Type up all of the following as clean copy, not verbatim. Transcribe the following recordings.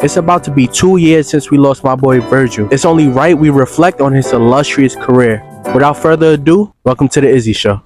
It's about to be 2 years since we lost my boy Virgil. It's only right we reflect on his illustrious career. Without further ado, welcome to The Izzy Show.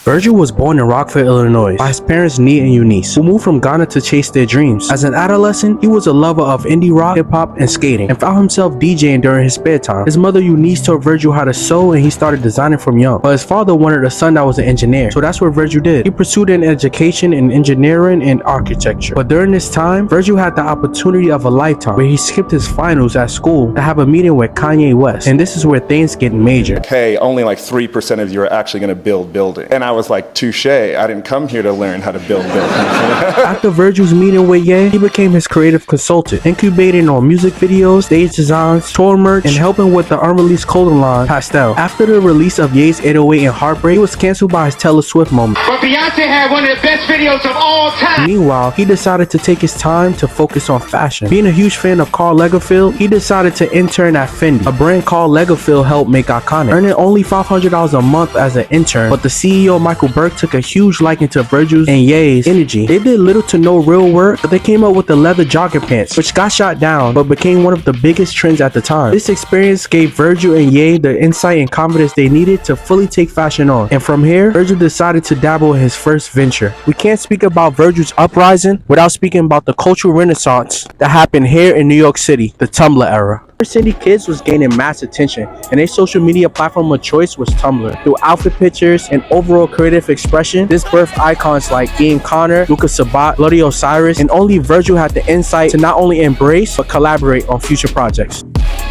Virgil was born in Rockford, Illinois, by his parents Neat and Eunice, who moved from Ghana to chase their dreams. As an adolescent, he was a lover of indie rock, hip-hop, and skating, and found himself DJing during his spare time. His mother Eunice taught Virgil how to sew, and he started designing from young. But his father wanted a son that was an engineer, so that's what Virgil did. He pursued an education in engineering and architecture. But during this time, Virgil had the opportunity of a lifetime, where he skipped his finals at school to have a meeting with Kanye West, and this is where things get major. Hey, only like 3% of you are actually going to build buildings. And I was like, touche, I didn't come here to learn how to build buildings. After Virgil's meeting with Ye, he became his creative consultant, incubating on music videos, stage designs, tour merch, and helping with the unreleased clothing line, Pastel. After the release of Ye's 808 and Heartbreak, he was canceled by his Taylor Swift moment. But Beyonce had one of the best videos of all time. Meanwhile, he decided to take his time to focus on fashion. Being a huge fan of Karl Lagerfeld, he decided to intern at Fendi, a brand Karl Lagerfeld helped make iconic, earning only $500 a month as an intern. But the CEO, Michael Burke, took a huge liking to Virgil's and Ye's energy. They did little to no real work, but they came up with the leather jogging pants, which got shot down, but became one of the biggest trends at the time. This experience gave Virgil and Ye the insight and confidence they needed to fully take fashion on. And from here, Virgil decided to dabble in his first venture. We can't speak about Virgil's uprising without speaking about the cultural renaissance that happened here in New York City, the Tumblr era. City kids was gaining mass attention, and their social media platform of choice was Tumblr. Through outfit pictures and overall creative expression, this birthed icons like Ian Connor, Lucas Sabat, Bloody Osiris, and only Virgil had the insight to not only embrace but collaborate on future projects.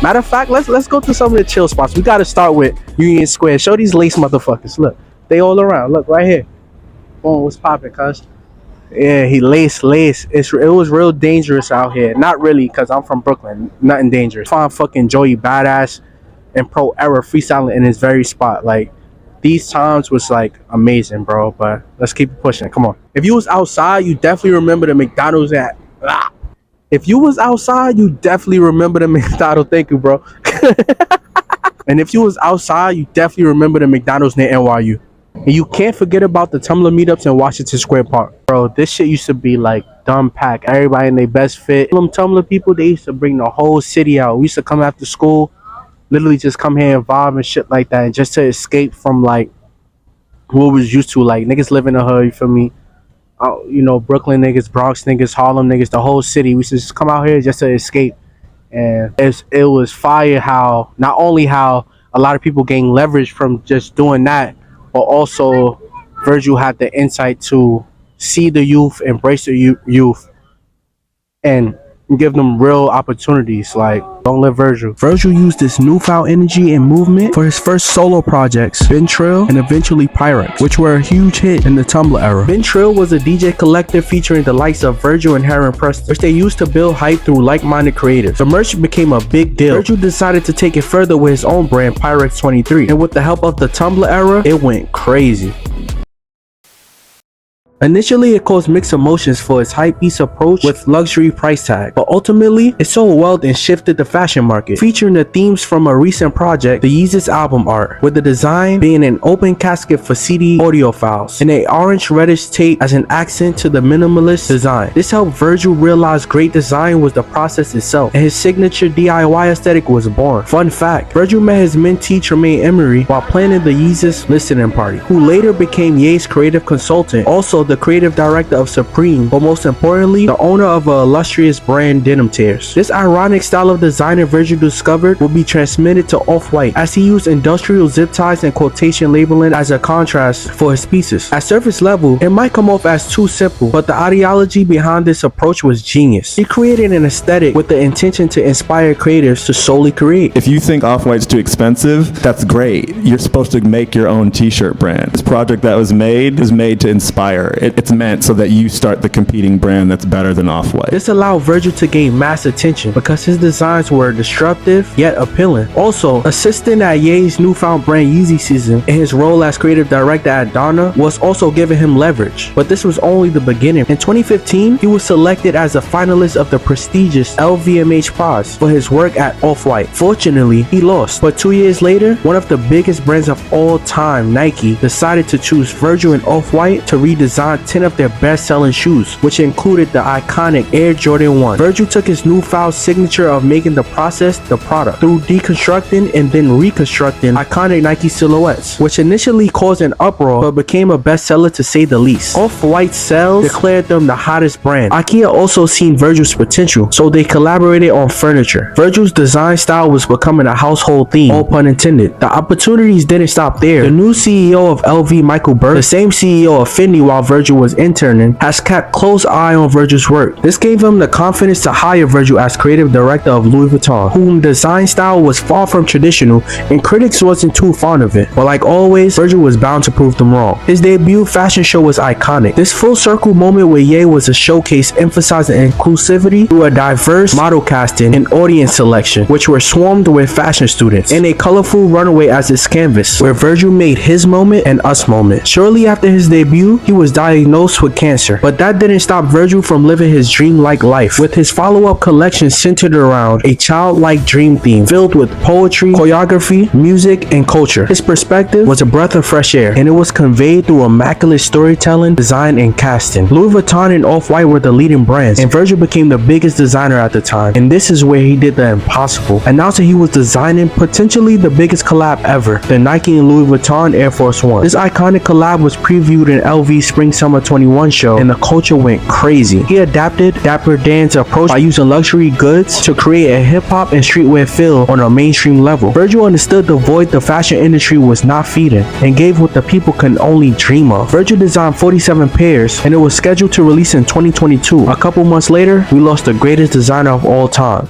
Matter of fact, let's go to some of the chill spots. We gotta start with Union Square. Show these lace motherfuckers. Look, they all around. Look right here. Boom, what's popping, cuz? Yeah, he lace. It was real dangerous out here. Not really, because I'm from Brooklyn. Nothing dangerous. Find fucking Joey Badass and Pro Era freestyling in his very spot. Like, these times was like amazing, bro. But let's keep it pushing. Come on. If you was outside, you definitely remember the McDonald's at. If you was outside, you definitely remember the McDonald's. Thank you, bro. And if you was outside, you definitely remember the McDonald's near NYU. And you can't forget about the Tumblr meetups in Washington Square Park. Bro, this shit used to be like dumb packed. Everybody in their best fit. Them Tumblr people, they used to bring the whole city out. We used to come after school, literally just come here and vibe and shit like that. And just to escape from like what was used to. Like niggas live in the hood, you feel me? You know, Brooklyn niggas, Bronx niggas, Harlem niggas, the whole city. We used to just come out here just to escape. And it was fire how, not only how a lot of people gain leverage from just doing that, but also Virgil had the insight to see the youth, embrace the youth, and give them real opportunities. Like, don't let Virgil. Virgil used this newfound energy and movement for his first solo projects, Ben Trill and eventually Pyrex, which were a huge hit in the Tumblr era. Ben Trill was a DJ collective featuring the likes of Virgil and Heron Preston, which they used to build hype through like-minded creatives. The merch became a big deal. Virgil decided to take it further with his own brand, Pyrex 23, and with the help of the Tumblr era, it went crazy. Initially, it caused mixed emotions for its hypebeast approach with luxury price tag, but ultimately, it sold well and shifted the fashion market, featuring the themes from a recent project, the Yeezus album art, with the design being an open casket for CD audio files, and a orange-reddish tape as an accent to the minimalist design. This helped Virgil realize great design was the process itself, and his signature DIY aesthetic was born. Fun fact, Virgil met his mentee Tremaine Emery while planning the Yeezus listening party, who later became Ye's creative consultant, also the creative director of Supreme, but most importantly, the owner of an illustrious brand, Denim Tears. This ironic style of design Virgil discovered will be transmitted to Off-White, as he used industrial zip ties and quotation labeling as a contrast for his pieces. At surface level, it might come off as too simple, but the ideology behind this approach was genius. He created an aesthetic with the intention to inspire creatives to solely create. If you think Off-White's too expensive, that's great. You're supposed to make your own t-shirt brand. This project that was made is made to inspire. It's meant so that you start the competing brand that's better than Off-White. This allowed Virgil to gain mass attention because his designs were disruptive yet appealing. Also, assisting at Ye's newfound brand Yeezy season and his role as creative director at Donna was also giving him leverage. But this was only the beginning. In 2015, he was selected as a finalist of the prestigious LVMH Prize for his work at Off-White. Fortunately, he lost. But 2 years later, one of the biggest brands of all time, Nike, decided to choose Virgil and Off-White to redesign 10 of their best-selling shoes, which included the iconic Air Jordan 1. Virgil took his newfound signature of making the process the product through deconstructing and then reconstructing iconic Nike silhouettes, which initially caused an uproar but became a bestseller to say the least. Off-White sales declared them the hottest brand. IKEA also seen Virgil's potential, so they collaborated on furniture. Virgil's design style was becoming a household theme, all pun intended. The opportunities didn't stop there. The new CEO of LV, Michael Burke, the same CEO of Fendi while Virgil was interning, has kept close eye on Virgil's work. This gave him the confidence to hire Virgil as creative director of Louis Vuitton, whom design style was far from traditional and critics wasn't too fond of it. But like always, Virgil was bound to prove them wrong. His debut fashion show was iconic. This full circle moment with Ye was a showcase emphasizing inclusivity through a diverse model casting and audience selection, which were swarmed with fashion students, and a colorful runway as its canvas, where Virgil made his moment and us moment. Shortly after his debut, he was diagnosed with cancer, but that didn't stop Virgil from living his dreamlike life, with his follow-up collection centered around a childlike dream theme filled with poetry, choreography, music, and culture. His perspective was a breath of fresh air, and it was conveyed through immaculate storytelling, design, and casting. Louis Vuitton and Off-White were the leading brands, and Virgil became the biggest designer at the time, and this is where he did the impossible, announcing he was designing potentially the biggest collab ever, the Nike and Louis Vuitton Air Force One. This iconic collab was previewed in LV's Spring Summer 21 show, and the culture went crazy. He adapted Dapper Dan's approach by using luxury goods to create a hip-hop and streetwear feel on a mainstream level. Virgil understood the void the fashion industry was not feeding, and gave what the people can only dream of. Virgil designed 47 pairs, and it was scheduled to release in 2022. A couple months later, we lost the greatest designer of all time.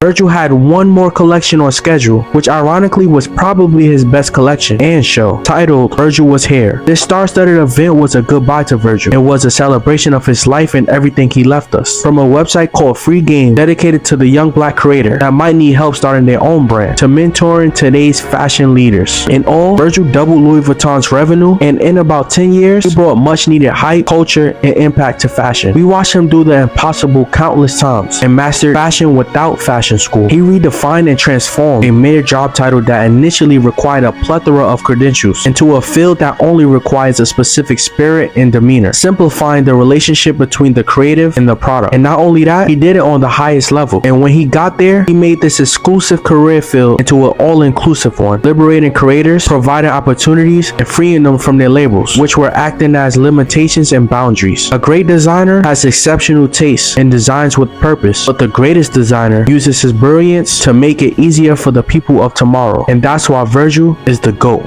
Virgil had one more collection on schedule, which ironically was probably his best collection and show, titled Virgil Was Here. This star-studded event was a goodbye to Virgil. It was a celebration of his life and everything he left us. From a website called Free Game, dedicated to the young black creator that might need help starting their own brand, to mentoring today's fashion leaders. In all, Virgil doubled Louis Vuitton's revenue, and in about 10 years, he brought much needed hype, culture, and impact to fashion. We watched him do the impossible countless times and mastered fashion without fashion school. He redefined and transformed a mere job title that initially required a plethora of credentials into a field that only requires a specific spirit and demeanor, simplifying the relationship between the creative and the product. And not only that, he did it on the highest level. And when he got there, he made this exclusive career field into an all-inclusive one, liberating creators, providing opportunities, and freeing them from their labels, which were acting as limitations and boundaries. A great designer has exceptional taste and designs with purpose, but the greatest designer uses his brilliance to make it easier for the people of tomorrow, and that's why Virgil is the GOAT.